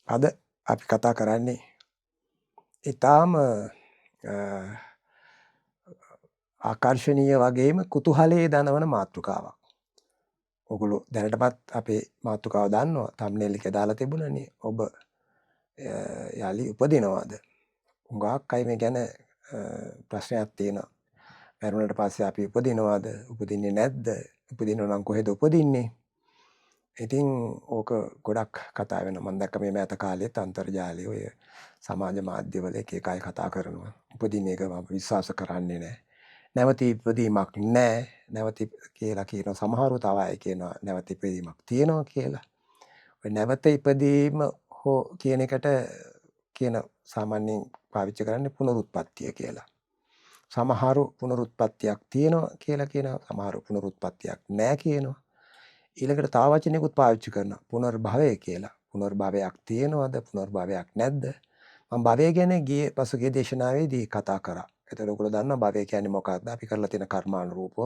අද අපි කතා කරන්නේ ඊටාම ආකර්ශනීය වගේම කුතුහලයේ දනවන මාතෘකාවක්. ඔගොල්ලෝ දැනටමත් අපේ මාතෘකාව දන්නවා. thumbnail එකේ දාලා තිබුණනේ. ඔබ යලි උපදිනවද? හුඟක් අය මේ ගැන ප්‍රශ්නයක් තියෙනවා. මරුණට පස්සේ අපි උපදිනවද? උපදින්නේ නැද්ද? උපදිනවා නම් කොහෙද උපදින්නේ? ඉතින් ඕක ගොඩක් කතා වෙනවා. මම දැක්ක මේ මෑත කාලෙත් අන්තර්ජාලයේ ඔය සමාජ මාධ්‍යවල එක අය කතා කරනවා. උපදින එක මම විශ්වාස කරන්නේ නැහැ. නැවත ඉපදීමක් නැහැ. නැවත කියලා කියනවා. සමහරව තව අය කියනවා නැවත ඉපදීමක් තියෙනවා කියලා. ඔය නැවත ඉපදීම හෝ කියන එකට කියන සාමාන්‍යයෙන් පාවිච්චි කරන්නේ පුනරුත්පත්තිය කියලා. සමහරු පුනරුත්පත්තියක් තියෙනවා කියලා කියනවා. සමහරු පුනරුත්පත්තියක් නැහැ කියනවා. ඊළඟට තව වචනයකුත් පාවිච්චි කරනවා පුනර්භවය කියලා. පුනර්භවයක් තියෙනවද? පුනර්භවයක් නැද්ද? මම භවය ගැන ගියේ පසුගිය දේශනාවේදී කතා කරා. ඒතර ඔයගොල්ලෝ දන්නවා භවය කියන්නේ මොකක්ද? අපි කරලා තියෙන කර්මානුරූපව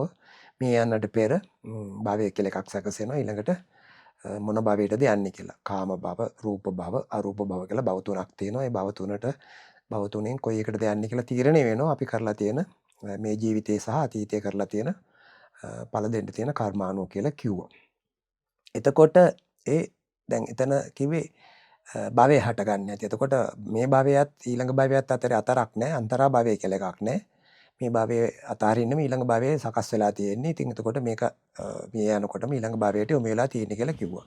මේ යන්නට පෙර භවය කියලා එකක් සැකසෙනවා. ඊළඟට මොන භවයටද යන්නේ කියලා. කාම භව, රූප භව, අරූප භව කියලා භව තුනක් තියෙනවා. ඒ භව තුනෙන් කොයි එකටද යන්නේ කියලා තීරණය වෙනවා. අපි කරලා තියෙන මේ ජීවිතේ සහ අතීතයේ කරලා තියෙන පළ දෙන්න තියෙන කර්මානුව කියලා කිව්වා. එතකොට දැන් එතන කිව්වේ භවය හටගන්නේ නැති. එතකොට මේ භවයත් ඊළඟ භවයත් අතරේ අතරක් නැහැ. අන්තරා භවය කියලා එකක් නැහැ. මේ භවයේ අතරින්ම ඊළඟ භවයේ සකස් වෙලා තියෙන්නේ. ඉතින් එතකොට මේක මේ යනකොටම ඊළඟ භවයට යොමු වෙලා තියෙන්නේ කියලා කිව්වා.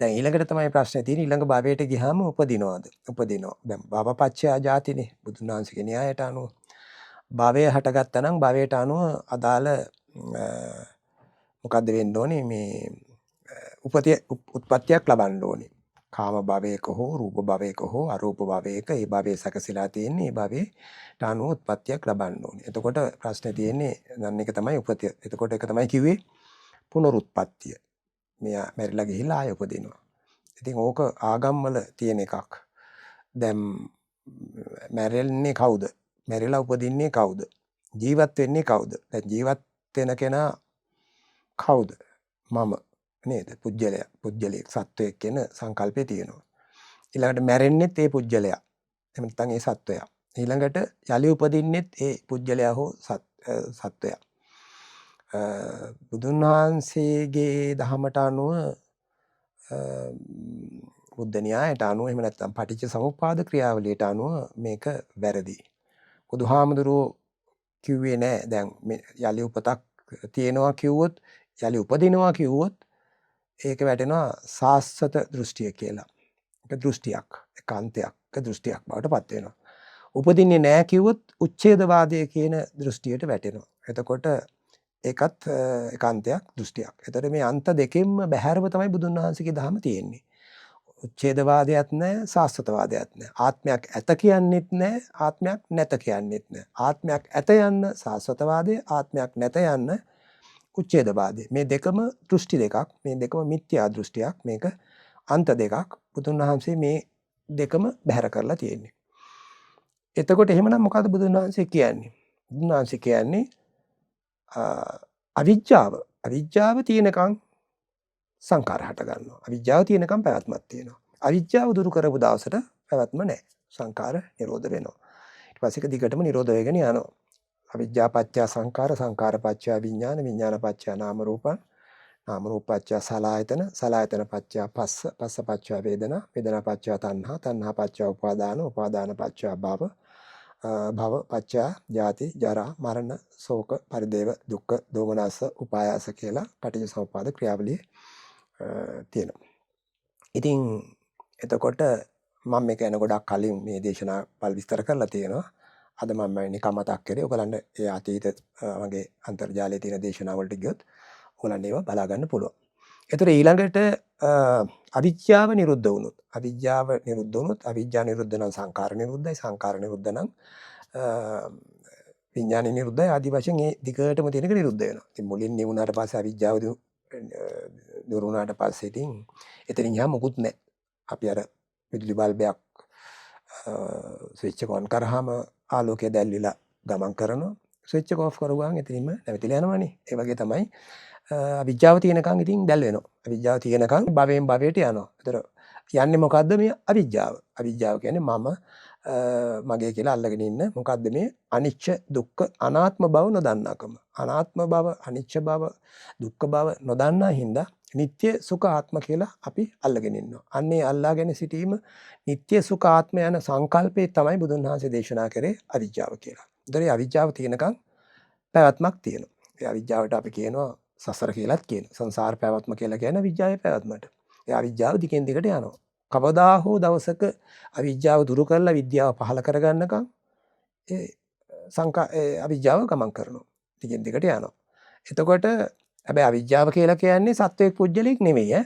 දැන් ඊළඟට තමයි ප්‍රශ්නේ තියෙන්නේ ඊළඟ භවයට ගියාම උපදිනවද? උපදිනවා. දැන් භවපච්චය ජාතිනේ බුදුන් වහන්සේගේ න්‍යායට අනුව. භවය හටගත්තා නම් භවයට අනුව අදාළ මොකද්ද වෙන්න ඕනේ මේ උත්පත්තියක් ලබන්න ඕනේ. කාම භවයක හෝ රූප භවයක හෝ අරූප භවයක ඒ භවයේ සැකසීලා තියෙන්නේ ඒ භවයට අනුව උත්පත්තියක් ලබන්න ඕනේ. එතකොට ප්‍රශ්නේ තියෙන්නේ නම් එක තමයි උපතිය. එතකොට එක තමයි කිව්වේ පුනරුත්පත්තිය. මෙයා මැරිලා ගිහිල්ලා ආයෙ උපදිනවා. ඉතින් ඕක ආගම්වල තියෙන එකක්. දැන් මැරෙන්නේ කවුද? මැරිලා උපදින්නේ කවුද? ජීවත් වෙන්නේ කවුද? දැන් ජීවත් වෙන කෙනා කවුද? මම නේද? පුජ්‍යලයක් සත්වයක් කියන සංකල්පය තියෙනවා. ඊළඟට මැරෙන්නෙත් ඒ පුජ්‍යලයා. එහෙම නැත්නම් ඒ සත්වයා. ඊළඟට යලි උපදින්නෙත් ඒ පුජ්‍යලයා හෝ සත්වයා. බුදුන් වහන්සේගේ දහමට අනුව බුද්ධ න්‍යායට අනුව එහෙම නැත්නම් පටිච්ච සමුප්පාද ක්‍රියාවලියට අනුව මේක වැරදි. බුදුහාමුදුරුවෝ කිව්වේ නෑ දැන් යලි උපතක් තියෙනවා කිව්වොත් යලි උපදිනවා කිව්වොත් ඒක වැටෙනවා සාස්වත දෘෂ්ටිය කියලා. ඒක දෘෂ්ටියක්, ඒකාන්තයක්, දෘෂ්ටියක් බවට පත් වෙනවා. උපදින්නේ නැහැ කිව්වොත් උච්ඡේදවාදය කියන දෘෂ්ටියට වැටෙනවා. එතකොට ඒකත් ඒකාන්තයක්, දෘෂ්ටියක්. එතකොට මේ අන්ත දෙකෙන්ම බැහැරව තමයි බුදුන් වහන්සේගේ ධර්ම තියෙන්නේ. උච්ඡේදවාදයක් නැහැ, සාස්වතවාදයක් නැහැ. ආත්මයක් ඇත කියන්නෙත් නැහැ, ආත්මයක් නැත කියන්නෙත් නැහැ. ආත්මයක් ඇත යන්න සාස්වතවාදය, ආත්මයක් නැත යන්න උච්ඡේදවාදය. මේ දෙකම දෘෂ්ටි දෙකක්. මේ දෙකම මිත්‍යා දෘෂ්ටියක්. මේක අන්ත දෙකක්. බුදුන් වහන්සේ මේ දෙකම බැහැර කරලා තියෙන්නේ. එතකොට එහෙමනම් මොකද්ද බුදුන් වහන්සේ කියන්නේ? බුදුන් වහන්සේ කියන්නේ අවිජ්ජාව තියෙනකන් සංකාර හට ගන්නවා. අවිජ්ජාව තියෙනකන් පැවැත්මක් තියෙනවා. අවිජ්ජාව දුරු කරපු දවසට පැවැත්ම නැහැ. සංකාර නිරෝධ වෙනවා. ඊට පස්සේ ඒක දිගටම නිරෝධ වෙගෙන යනවා. අවිජ්ජා පත්‍ය සංකාර, සංකාර පත්‍ය විඥාන, විඥාන පත්‍ය නාම රූපං, නාම රූප පත්‍ය සලආයතන, සලආයතන පත්‍ය පස්ස, පස්ස පත්‍ය වේදනා, වේදනා පත්‍ය තණ්හා, තණ්හා පත්‍ය උපාදාන, උපාදාන පත්‍ය භව, භව පත්‍ය ජාති, ජරා, මරණ, ශෝක, පරිදේව, දුක්ඛ, දෝමනස්ස, උපායාස කියලා පටිච්චසමුප්පාද ක්‍රියාවලියේ තියෙනවා. ඉතින් එතකොට මම මේක යන ගොඩක් කලින් මේ දේශනා පල් විස්තර කරලා තියෙනවා. අද මම නිකන් මතක් කරේ. ඔයගලන්ට ඒ අතීත වගේ අන්තර්ජාලයේ තියෙන දේශනා වලට ගියොත් ඔයගලන්ට ඒවා බලා ගන්න පුළුවන්. ඒතර ඊළඟට අවිජ්ජාව නිරුද්ධ වුණොත්, අවිජ්ජාව නිරුද්ධ නම් සංකාර නිරුද්ධයි, සංකාර නිරුද්ධ නම් විඥාන නිරුද්ධයි. ආදි වශයෙන් මේ දිගටම තියෙනක නිරුද්ධ වෙනවා. ඉතින් මුලින් නිවුණාට පස්සේ අවිජ්ජාව දුරු වුණාට පස්සේ ඉතින් එතනින් යහම මොකුත් නැහැ. අපි අර විදුලි බල්බයක් ස්විච් එක ඔන් කරාම ආලෝකය දැල්විලා ගමන් කරනවා. ස්විච් එක ඔෆ් කරුවාම එතනින්ම නැවතිලා යනවනේ. ඒ වගේ තමයි අවිජ්ජාව තියෙනකන් ඉතින් දැල් වෙනවා. අවිජ්ජාව තියෙනකන් භවයෙන් භවයට යනවා. ඒතර යන්නේ මොකද්ද මේ අවිජ්ජාව. අවිජ්ජාව කියන්නේ මම මගේ කියලා අල්ලගෙන ඉන්න මොකද්ද මේ අනිච්ච දුක්ඛ අනාත්ම බව නොදන්නාකම. අනාත්ම බව, අනිච්ච බව, දුක්ඛ බව නොදන්නා හින්දා නිට්ටය සුඛ ආත්ම කියලා අපි අල්ලගෙන ඉන්නවා. අන්නේ අල්ලාගෙන සිටීම නිට්ටය සුඛ ආත්ම යන සංකල්පේ තමයි බුදුන් වහන්සේ දේශනා කරේ අවිජ්ජාව කියලා. ඒතරේ අවිජ්ජාව තියෙනකන් පැවැත්මක් තියෙනවා. ඒ අවිජ්ජාවට අපි කියනවා සසර කියලාත් කියනවා. සංසාර පැවැත්ම කියලා කියන්නේ අවිජ්ජාවේ පැවැත්මට. ඒ අවිජ්ජාව දිගින් දිගට යනවා. කවදා හෝ දවසක අවිජ්ජාව දුරු කරලා විද්‍යාව පහළ කරගන්නකම් ඒ අවිජ්ජාව ගමන් කරනවා. දිගින් දිගට යනවා. එතකොට හැබැයි අවිජ්ජාව කියලා කියන්නේ සත්වයක් පුජ්‍යලයක් නෙමෙයි ඈ.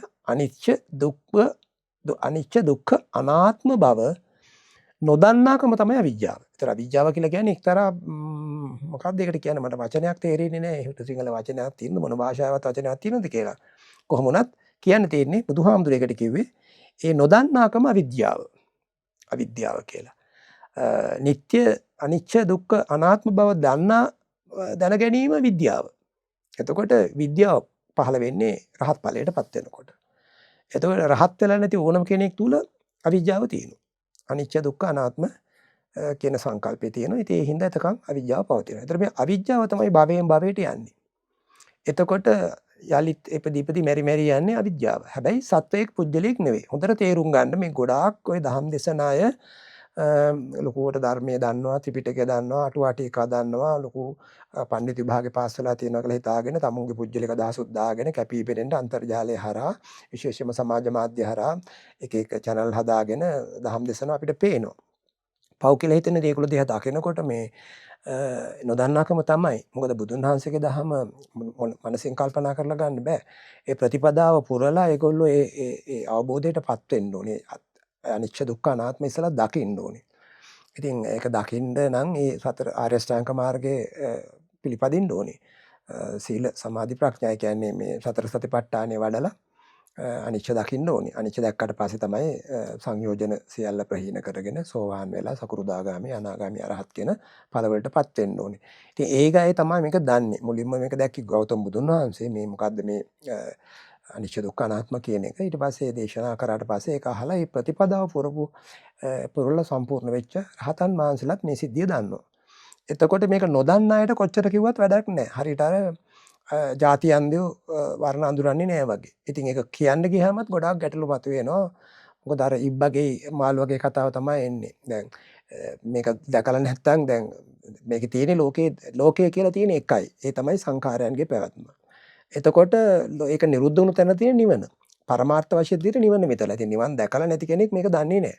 අනිච්ච දුක්ඛ අනාත්ම බව නොදන්නාකම තමයි අවිජ්ජාව. ඒතර අවිජ්ජාව කියලා කියන්නේ එක්තරා මොකක්ද ඒකට කියන්නේ මට වචනයක් තේරෙන්නේ නැහැ. ඒකට සිංහල වචනයක් තියෙන මොන භාෂාවවත් වචනයක් තියෙනවද කියලා. කොහොම වුණත් කියන්න තියෙන්නේ බුදුහාමුදුරේකට කිව්වේ ඒ නොදන්නාකම අවිද්‍යාව. අවිද්‍යාව කියලා. නිට්ටය අනිච්ච දුක්ඛ අනාත්ම බව දැන ගැනීම විද්‍යාව. එතකොට විද්‍යාව පහළ වෙන්නේ රහත් ඵලයටපත් වෙනකොට. එතකොට රහත් වෙලා නැති ඕනම කෙනෙක් තුල අවිද්‍යාව තියෙනවා. අනිච්ච දුක්ඛ අනාත්ම කියන සංකල්පය තියෙනවා. ඉතින් ඒ හින්දා එතකන් අවිද්‍යාව පවතිනවා. ඒතර මේ අවිද්‍යාව තමයි භවයෙන් භවයට යන්නේ. එතකොට යලිත් ඉපදි මෙරි යන්නේ අවිද්‍යාව. හැබැයි සත්වයක් පුජ්‍යලයක් නෙවෙයි. හොඳට තේරුම් ගන්න මේ ගොඩාක් ඔය දහම් දේශන අය ලොකුවට ධර්මයේ දන්නවා, ත්‍රිපිටකය දන්නවා, අටුවා ටීකා දන්නවා, ලොකු පඬිතු විභාගේ පාස් වෙලා තියෙනවා කියලා හිතාගෙන තමුන්ගේ පුජ්‍යලික අදහසුත් දාගෙන කැපී පෙනෙන්න අන්තර්ජාලය හරහා විශේෂයෙන්ම සමාජ මාධ්‍ය හරහා එක channel හදාගෙන දහම් දේශන අපිට පේනවා. පව් කියලා හිතෙන දේ ඒගොල්ලෝ දිහා දකිනකොට මේ නොදන්නාකම තමයි. මොකද බුදුන් වහන්සේගේ දහම මනසින් කල්පනා කරලා ගන්න බෑ. ඒ ප්‍රතිපදාව පුරලා ඒගොල්ලෝ ඒ අවබෝධයටපත් වෙන්න ඕනේ. අනිච්ච දුක්ඛ අනාත්ම ඉස්සලා දකින්න ඕනේ. ඉතින් ඒක දකින්න නම් ඒ සතර ආර්ය ශ්‍රාංක මාර්ගයේ පිළිපදින්න ඕනේ. සීල සමාධි ප්‍රඥා කියන්නේ මේ සතර සතිපට්ඨානෙ වඩලා අනිච්ච දකින්න ඕනේ. අනිච්ච දැක්කට පස්සේ තමයි සංයෝජන සියල්ල ප්‍රහීන කරගෙන සෝවාන් වෙලා සකෘදාගාමි අනාගාමි අරහත් කියන ඵලවලටපත් වෙන්න ඕනේ. ඉතින් ඒකයි තමයි මේක දන්නේ. මුලින්ම මේක දැක්කේ ගෞතම බුදුන් වහන්සේ මේ මොකද්ද මේ අනිච්ච දුක්ඛ අනාත්ම කියන එක. ඊට පස්සේ දේශනා කරාට පස්සේ ඒක අහලා මේ ප්‍රතිපදාව පුරලා සම්පූර්ණ වෙච්ච රහතන් වහන්සේලාත් මේ සිද්ධිය දන්නවා. එතකොට මේක නොදන්න අයට කොච්චර කිව්වත් වැඩක් නැහැ. හරියට අර ජාති අන්දයෝ වර්ණ අඳුරන්නේ නෑ වගේ. ඉතින් ඒක කියන්න ගියාමත් ගොඩාක් ගැටලු මතුවෙනවා. මොකද අර ඉබ්බගේ මාළු වගේ කතාව තමයි එන්නේ. දැන් මේක දැකලා නැත්නම් දැන් මේකේ තියෙන ලෝකය කියලා තියෙන එකයි. ඒ තමයි සංඛාරයන්ගේ පැවැත්ම. එතකොට ඒක නිරුද්ධ වුණු තැන තියෙන නිවන. පරමාර්ථ වශයෙන් දිහට නිවන මෙතන. ඉතින් නිවන් දැකලා නැති කෙනෙක් මේක දන්නේ නෑ.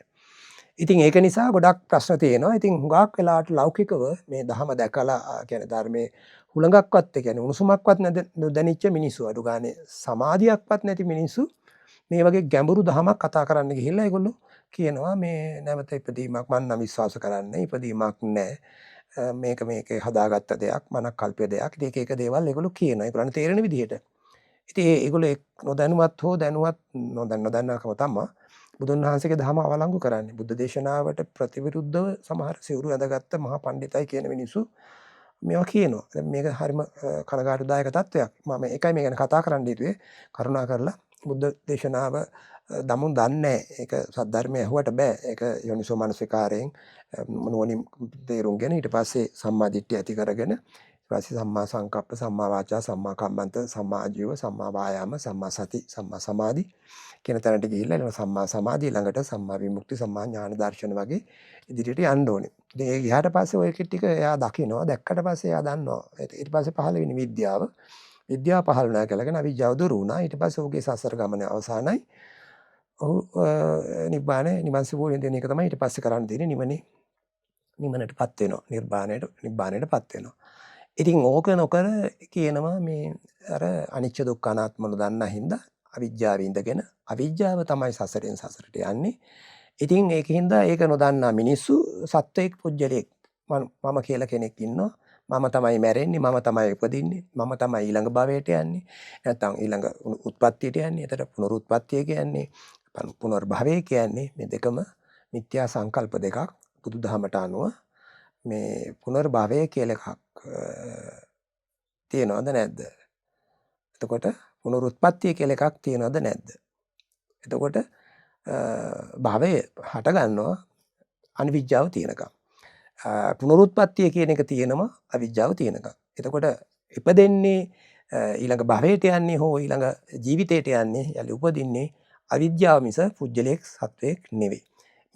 ඉතින් ඒක නිසා ගොඩක් ප්‍රශ්න තියෙනවා. ඉතින් හුඟක් වෙලාවට ලෞකිකව මේ ධහම දැකලා කියන්නේ ධර්මයේ හුළඟක්වත් ඒ කියන්නේ උණුසුමක්වත් නොදැනිච්ච මිනිස්සු අඩු ගානේ සමාධියක්වත් නැති මිනිස්සු මේ වගේ ගැඹුරු ධහමක් කතා කරන්න ගිහිල්ලා ඒගොල්ලෝ කියනවා මේ නැවත ඉපදීමක් මම නම් විශ්වාස කරන්නේ ඉපදීමක් නැහැ. මේකේ හදාගත්ත දෙයක් මනක් කල්පය දෙයක්. ඉතින් එක දේවල් ඒගොල්ලෝ කියනවා. ඒගොල්ලන් තේරෙන විදිහට. ඉතින් ඒගොල්ලෝ නොදැනුවත් හෝ දැනුවත් නොදන්නාකම තමයි බුදුන් වහන්සේගේ ධර්ම අවලංගු කරන්නේ. බුද්ධ දේශනාවට ප්‍රතිවිරුද්ධව සමහර සිවුරු ඇඳගත්ත මහා පඬිතයි කියන මිනිස්සු මේවා කියනවා. දැන් මේක හරිම කනගාටුදායක තත්වයක්. මම ඒකයි මේ ගැන කතා කරන්න හිතුවේ. කරුණා කරලා බුද්ධ දේශනාව දමුන් දන්නේ ඒක සද්ධර්මය ඇහුවට බෑ. ඒක යෝනිසෝ මනසිකාරයෙන් නුවණින් තේරුම්ගෙන ඊට පස්සේ සම්මා දිට්ඨිය ඇති කරගෙන ඊට පස්සේ සම්මා සංකප්ප, සම්මා වාචා, සම්මා කම්මන්ත, සම්මා ආජීව, සම්මා වායාම, සම්මා සති, සම්මා සමාධි කියන තැනට ගිහිල්ලා ඊළඟ සම්මා සමාධිය ළඟට සම්මා විමුක්ති, සම්මා ඥාන දර්ශන වගේ ඉදිරියට යන්න ඕනේ. ඉතින් ඒ ගියාට පස්සේ ඔය ටික එයා දකිනවා. දැක්කට පස්සේ එයා දන්නවා. ඊට පස්සේ පහළ වෙන විද්‍යාව. විද්‍යාව පහළ වුණා කියලාගෙන අවිජ්ජාව දුරු වුණා. ඊට පස්සේ ඔහුගේ සසර ගමන අවසానයි. ඔහු නිවන් සුව වෙන එක තමයි ඊට පස්සේ කරන්න තියෙන්නේ. නිවනටපත් වෙනවා. නිබ්බාණයටපත් වෙනවා. ඉතින් ඕක නොකර කියනවා මේ අර අනිච්ච දුක්ඛ අනාත්ම නොදන්නා හින්දා අවිජ්ජාවේ ඉඳගෙන අවිජ්ජාව තමයි සසරෙන් සසරට යන්නේ. ඉතින් ඒකින්ද ඒක නොදන්නා මිනිස්සු සත්වයක් පුජ්‍යලයක් මම කියලා කෙනෙක් ඉන්නවා. මම තමයි මැරෙන්නේ, මම තමයි උපදින්නේ, මම තමයි ඊළඟ භවයට යන්නේ. නැත්නම් ඊළඟ උත්පත්තියට යන්නේ. එතකොට පුනරුත්පත්තිය කියන්නේ පුනර්භවය කියන්නේ මේ දෙකම මිත්‍යා සංකල්ප දෙකක්. බුදුදහමට අනුව මේ පුනර්භවය කියලා එකක් තියෙනවද නැද්ද? එතකොට පුනරුත්පත්තිය කියලා එකක් තියෙනවද නැද්ද? එතකොට භවය හට ගන්නවා අනිවිද්‍යාව තියෙනකම්. පුනරුත්පත්තිය කියන එක තියෙනවා අවිද්‍යාව තියෙනකම්. එතකොට ඉපදෙන්නේ ඊළඟ භවයට යන්නේ හෝ ඊළඟ ජීවිතයට යන්නේ යලි උපදින්නේ අවිද්‍යාව මිස පුජ්‍යලයක් සත්වයක් නෙවෙයි.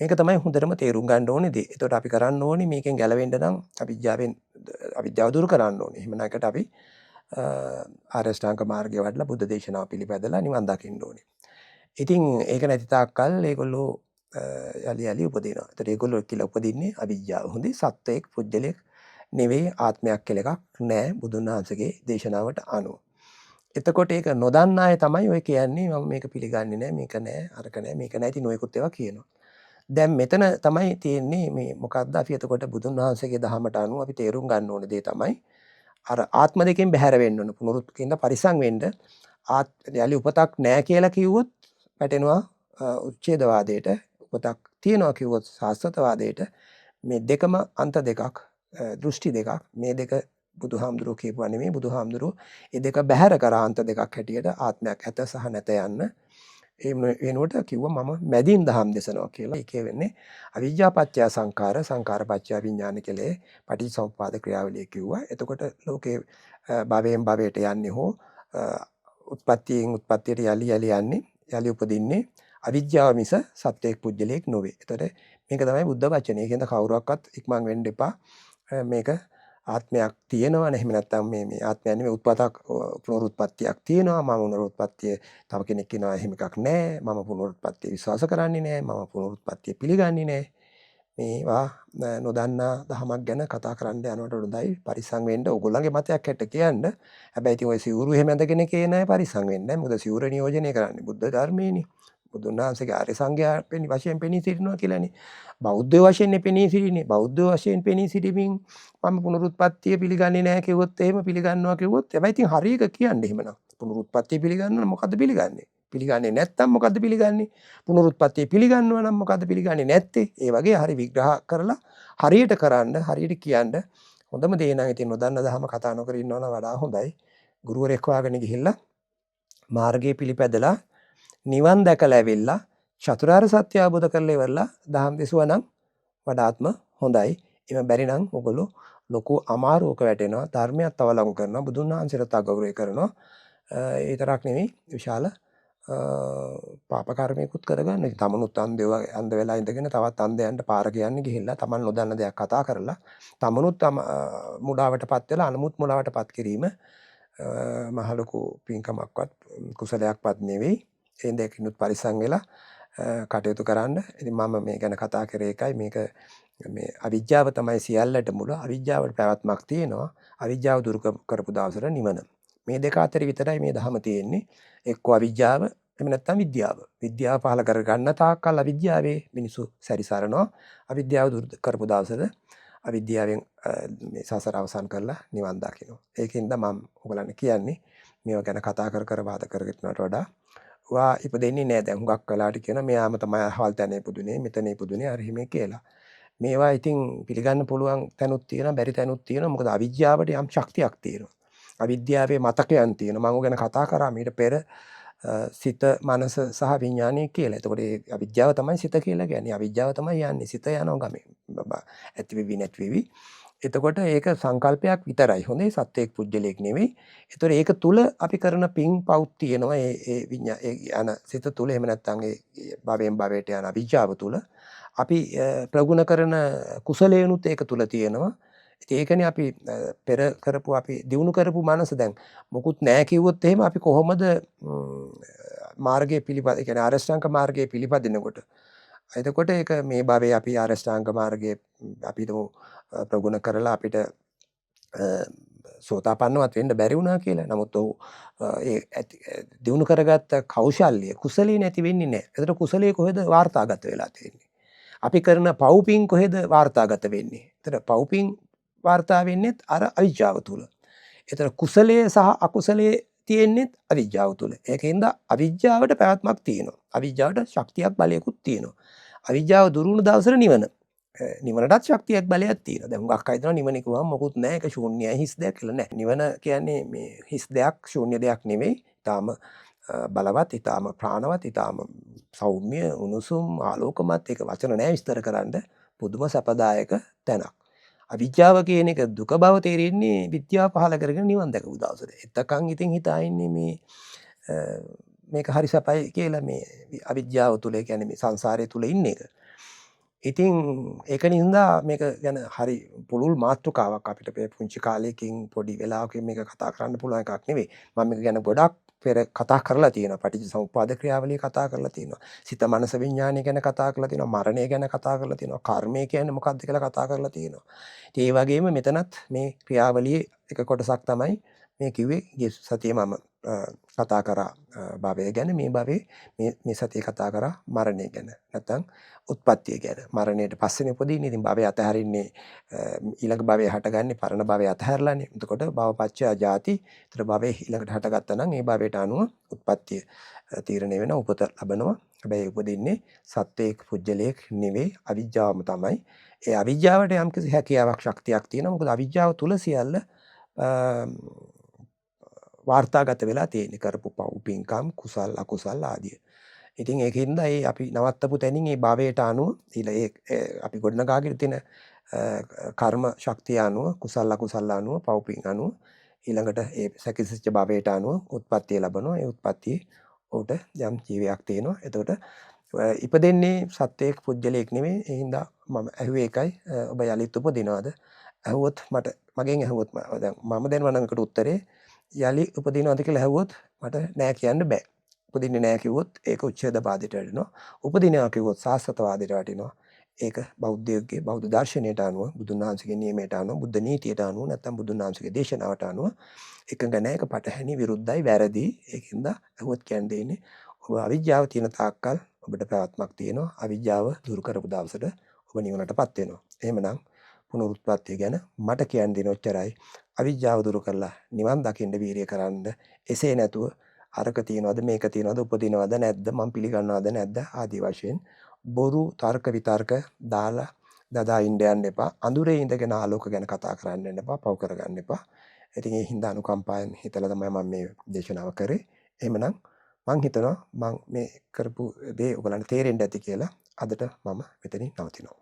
මේක තමයි හොඳටම තේරුම් ගන්න ඕනේ දේ. එතකොට අපි කරන්න ඕනේ මේකෙන් ගැලවෙන්න නම් අවිද්‍යාව දුරු කරන්න ඕනේ. එහෙම නැකට අපි ආර්ය අෂ්ටාංග මාර්ගය වඩලා බුද්ධ දේශනාව පිළිපැදලා නිවන් දකින්න ඕනේ. ඉතින් ඒක නැති තාක්කල් ඒගොල්ලෝ යලි උපදිනවා. ඒතර ඒගොල්ලෝ කියලා උපදින්නේ අවිද්‍යාව. හොඳේ සත්වයක් පුජ්‍යලයක් නෙවෙයි ආත්මයක් කියලා එකක් නෑ බුදුන් වහන්සේගේ දේශනාවට අනුව. එතකොට ඒක නොදන්න අය තමයි ඔය කියන්නේ මම මේක පිළිගන්නේ නෑ මේක නෑ අරක නෑ මේක නෑ ඉතින් ඔයකුත් ඒවා කියනවා. දැන් මෙතන තමයි තියෙන්නේ මේ මොකක්ද අපි එතකොට බුදුන් වහන්සේගේ දහමට අනුව අපි තේරුම් ගන්න ඕන දේ තමයි අර ආත්ම දෙකෙන් බැහැර වෙන්න ඕන පුනරුත්කින්ද පරිසං වෙන්න යලි උපතක් නෑ කියලා කිව්වොත් වැටෙනවා උච්ඡේදවාදයට උපතක් තියනවා කිව්වොත් සාස්ත්‍රවාදයට මේ දෙකම අන්ත දෙකක් දෘෂ්ටි දෙකක් මේ දෙක බුදුහාමුදුරුවෝ කියපුවා නෙමෙයි බුදුහාමුදුරුවෝ ඒ දෙක බැහැර කරා අන්ත දෙකක් හැටියට ආත්මයක් ඇත සහ නැත යන්න ඒ වෙනුවට කිව්වා මම මැදින් දහම් දෙසනවා කියලා. ඒකේ වෙන්නේ අවිජ්ජා පත්‍ය සංඛාර සංඛාර පත්‍ය විඥාන කෙලේ පටිච්චසමුප්පාද ක්‍රියාවලිය කිව්වා. එතකොට ලෝකේ භවයෙන් භවයට යන්නේ හෝ උත්පත්තියෙන් උත්පත්තියට යලි යන්නේ යලි උපදින්නේ අවිද්‍යාව මිස සත්‍යයක් පුජ්‍යලයක් නොවේ. එතකොට මේක තමයි බුද්ධ වචනේ. ඒකෙන්ද කවුරක්වත් ඉක්මන් වෙන්න එපා. මේක ආත්මයක් තියෙනවා එහෙම නැත්නම් මේ ආත්මය නෙමෙයි උත්පතක් පුනරුත්පත්තියක් තියෙනවා මම පුනරුත්පත්තිය තව කෙනෙක් කියනවා එහෙම එකක් නැහැ මම පුනරුත්පත්තිය විශ්වාස කරන්නේ නැහැ මම පුනරුත්පත්තිය පිළිගන්නේ නැහැ මේවා නොදන්නා දහමක් ගැන කතා කරන්න යනකොට හොඳයි පරිස්සම් වෙන්න ඕගොල්ලන්ගේ මතයක් හැට කියන්න හැබැයි ඉතින් ඔය සිවුරු එහෙම ඇඳගෙන කියන අය පරිස්සම් වෙන්න නැහැ මොකද සිවුර නියෝජනය කරන්නේ බුද්ධ ධර්මයේනේ බුදුන් වහන්සේගේ ආර්ය සංඝයා වශයෙන් පෙනී සිටිනවා කියලානේ. බෞද්ධ වශයෙන් පෙනී සිටින්නේ. බෞද්ධ වශයෙන් පෙනී සිටීමෙන් මම පුනරුත්පත්තිය පිළිගන්නේ නැහැ කිව්වොත් එහෙම පිළිගන්නවා කිව්වොත් හැබැයි ඉතින් හරි එක කියන්නේ එහෙමනම්. පුනරුත්පත්තිය පිළිගන්නවා නම් මොකද්ද පිළිගන්නේ? පිළිගන්නේ නැත්නම් මොකද්ද පිළිගන්නේ? පුනරුත්පත්තිය පිළිගන්නවා නම් මොකද්ද පිළිගන්නේ නැත්තේ? ඒ වගේ හරි විග්‍රහ කරලා හරියට කරන්න හරියට කියන්න හොඳම දේ නම් ඉතින් නොදන්න දහම කතා නොකර ඉන්නවා නම් වඩා හොඳයි. ගුරුවරයෙක් හොයාගෙන ගිහිල්ලා මාර්ගයේ පිළිපැදලා නිවන් දැකලා ඇවිල්ලා චතුරාර්ය සත්‍ය අවබෝධ කරලා ඉවරලා දහම් දෙසුවා නම් වඩාත්ම හොඳයි. එහෙම බැරි නම් ඔයගොල්ලෝ ලොකු අමාරුවක වැටෙනවා. ධර්මයක් අවලංගු කරනවා. බුදුන් වහන්සේට අගෞරවය කරනවා. ඒ විතරක් නෙමෙයි විශාල පාප කර්මයකුත් කරගන්න. තමනුත් අන්ධ වෙලා ඉඳගෙන තවත් අන්ධයන්ට පාර කියන්න ගිහිල්ලා තමන් නොදන්න දෙයක් කතා කරලා තමනුත් මුලාවටපත් වෙලා අනුමුත් මුලාවටපත් කිරීම මහ ලොකු පින්කමක්වත් කුසලයක්වත් නෙවෙයි. ඒ දෙකිනුත් පරිස්සම් වෙලා කටයුතු කරන්න. ඉතින් මම මේ ගැන කතා කරේ එකයි මේක මේ අවිජ්ජාව තමයි සියල්ලට මුල. අවිජ්ජාවට පැවැත්මක් තියෙනවා. අවිජ්ජාව දුරු කරපු දවසට නිවන. මේ දෙක අතර විතරයි මේ ධහම තියෙන්නේ. එක්ක අවිජ්ජාව එහෙම නැත්නම් විද්‍යාව. විද්‍යාව පහල කර ගන්න තාක්කල් අවිද්‍යාවේ මිනිසු සැරිසරනවා. අවිද්‍යාව දුරු කරපු දවසට අවිද්‍යාවෙන් මේ සසර අවසන් කරලා නිවන් දකිනවා. ඒකින්ද මම ඔයගලන්ට කියන්නේ මේවා ගැන කතා කර වාද කරගෙනට වඩා වා ඉපදෙන්නේ නැහැ. දැන් හුඟක් වෙලාට කියන මෙයාම තමයි අහවල් තැන ඉපදුනේ මෙතන ඉපදුනේ අර හිමේ කියලා. මේවා ඉතින් පිළිගන්න පුළුවන් තැනුත් තියෙනවා බැරි තැනුත් තියෙනවා. මොකද අවිද්‍යාවට යම් ශක්තියක් තියෙනවා. අවිද්‍යාවේ මතකයන් තියෙනවා. මම ගැන කතා කරා මීට පෙර සිත මනස සහ විඥානය කියලා. එතකොට ඒ අවිද්‍යාව තමයි සිත කියලා කියන්නේ. අවිද්‍යාව තමයි යන්නේ. සිත යනවා ගමේ. ඇති වෙවි නැති වෙවි. එතකොට ඒක සංකල්පයක් විතරයි. හොඳේ සත්‍යයක් පුජ්‍යලයක් නෙවෙයි. ඒතර ඒක තුල අපි කරන පින් පවුත් තියෙනවා. ඒ යන සිත තුල එහෙම නැත්නම් ඒ භවයෙන් භවයට යන අවිජ්ජාව තුල අපි ප්‍රගුණ කරන කුසලයනුත් ඒක තුල තියෙනවා. ඉතින් ඒකනේ අපි පෙර කරපු අපි දිනු කරපු මනස දැන් මොකුත් නැහැ කිව්වොත් එහෙම අපි කොහොමද මාර්ගයේ පිළිපද ඒ කියන්නේ ආරෂ්ඨාංග මාර්ගයේ පිළිපදිනකොට එතකොට ඒක මේ භවයේ අපි ආරෂ්ඨාංග මාර්ගයේ අපි ප්‍රගුණ කරලා අපිට සෝතාපන්නවත් වෙන්න බැරි වුණා කියලා. නමුත් ඔහු ඒ දිනු කරගත්ත කෞශල්‍ය කුසලයේ නැති වෙන්නේ නැහැ. ඒතර කුසලයේ කොහෙද වාර්තාගත වෙලා තියෙන්නේ? අපි කරන පව්පින් කොහෙද වාර්තාගත වෙන්නේ? ඒතර පව්පින් වාර්තා වෙන්නේ අර අවිජ්ජාව තුල. ඒතර කුසලයේ සහ අකුසලයේ තියෙන්නේ අවිජ්ජාව තුල. ඒකෙන්ද අවිජ්ජාවට පැවැත්මක් තියෙනවා. අවිජ්ජාවට ශක්තියක් බලයකුත් තියෙනවා. අවිජ්ජාව දුරු වුණු දවසට නිවන. නිවනටත් ශක්තියක් බලයක් තියෙනවා. දැන් හුඟක් අය හිතනවා නිවන කිව්වම මොකුත් නැහැ. ඒක ශූන්‍යයි හිස් දෙයක් කියලා නෑ. නිවන කියන්නේ මේ හිස් දෙයක් ශූන්‍ය දෙයක් නෙවෙයි. ඊටාම බලවත්, ඊටාම ප්‍රාණවත්, ඊටාම සෞම්‍ය උණුසුම් ආලෝකමත් ඒක වචන නෑ විස්තර කරන්න පුදුම සැපදායක තැනක්. අවිද්‍යාව කියන එක දුක බව තේරෙන්නේ විද්‍යාව පහළ කරගෙන නිවන් දැකපු දවසට. එතකන් ඉතින් හිතා ඉන්නේ මේක හරි සැපයි කියලා මේ අවිද්‍යාව තුල, ඒ කියන්නේ මේ සංසාරය තුල ඉන්න එක. ඉතින් ඒක නින්දා මේක ගැන හරි පුළුල් මාතෘකාවක් අපිට පුංචි කාලයකින් පොඩි වෙලාවකින් මේක කතා කරන්න පුළුවන් එකක් නෙවෙයි. මම මේක ගැන ගොඩක් පෙර කතා කරලා තියෙනවා. පටිච්චසමුප්පාද ක්‍රියාවලිය කතා කරලා තියෙනවා. සිත මනස විඥානය ගැන කතා කරලා තියෙනවා. මරණය ගැන කතා කරලා තියෙනවා. කර්මය කියන්නේ මොකක්ද කියලා කතා කරලා තියෙනවා. ඉතින් ඒ වගේම මෙතනත් මේ ක්‍රියාවලියේ එක කොටසක් තමයි මේ කිව්වේ. ගිය සතියේ මම කතා කරා භවය ගැන. මේ භවයේ මේ සතියේ කතා කරා මරණය ගැන. නැත්නම් උත්පත්තිය ගැන. මරණයට පස්සේනේ උපදින්නේ. ඉතින් භවය අතහරින්නේ ඊළඟ භවයේ හටගන්නේ පරණ භවයේ අතහැරලානේ. එතකොට භවපච්චය ජාති. ඒතර භවයේ ඊළඟට හටගත්තා නම් ඒ භවයට අනුව උත්පත්තිය තීරණය වෙනවා, උපත ලබනවා. හැබැයි උපදින්නේ සත්වයක පුජ්‍යලයක් නෙවෙයි, අවිජ්ජාවම තමයි. ඒ අවිජ්ජාවට යම්කිසි හැකියාවක් ශක්තියක් තියෙනවා. මොකද අවිජ්ජාව තුල සියල්ල වාර්තාගත වෙලා තියෙන්නේ. කරපු පව් පින්කම් කුසල් අකුසල් ආදිය. ඉතින් ඒකින්ද ඒ අපි නවත්තපු තැනින් ඒ භවයට අනුව අපි ගොඩනගාගෙන තියෙන කර්ම ශක්තිය අනුව කුසල් අකුසල් අනුව පව් පින් අනුව ඊළඟට ඒ සැකසිච්ච භවයට අනුව උත්පත්තිය ලබනවා. ඒ උත්පත්තියේ උට යම් ජීවයක් තියෙනවා. එතකොට ඉපදෙන්නේ සත්වයක පුජ්‍යලයක් නෙමෙයි. ඒ හින්දා මම ඇහුවේ එකයි, ඔබ යලිත් උපදිනවද? ඇහුවොත් මගෙන් ඇහුවොත් දැන් මම දෙනවා නම් ඒකට උත්තරේ යලි උපදිනවද කියලා ඇහුවොත් මට නෑ කියන්න බෑ. උපදින්නේ නෑ කිව්වොත් ඒක උච්ඡේදවාදයට වැටෙනවා. උපදිනවා කිව්වොත් සාස්වතවාදයට වැටෙනවා. ඒක බෞද්ධයෝගේ බෞද්ධ දර්ශනයට අනුව, බුදුන් වහන්සේගේ නියමයට අනුව, බුද්ධ නීතියට අනුව, නැත්නම් බුදුන් වහන්සේගේ දේශනාවට අනුව එකඟ නැහැ. ඒක පටහැනි විරුද්ධයි, වැරදි. ඒකින්ද ඇහුවොත් කියන්න දෙන්නේ ඔබ අවිජ්ජාව තියෙන තාක්කල් ඔබට පැවැත්මක් තියෙනවා. අවිජ්ජාව දුරු කරපු දවසට ඔබ නිවනටපත් වෙනවා. එහෙමනම් පුනරුත්පත්තිය ගැන මට කියන්න දෙන ඔච්චරයි. අවිජ්ජාව දුරු කරලා නිවන් දකින්න වීරිය කරන්න. එසේ නැතුව අරක තියනවද මේක තියනවද උපදිනවද නැද්ද මම පිළිගන්නවද නැද්ද ආදී වශයෙන් බොරු තර්ක විතර්ක දාලා දදා ඉන්න යන්න එපා. අඳුරේ ඉඳගෙන ආලෝක ගැන කතා කරන්න යන්න එපා. පව් කරගන්න එපා. ඉතින් ඒ හින්දා අනුකම්පාවෙන් හිතලා තමයි මම මේ දේශනාව කරේ. එහෙමනම් මං හිතනවා මං මේ කරපු දේ ඔයගලන්ට තේරෙන්න ඇති කියලා. අදට මම මෙතනින් නවතිනවා.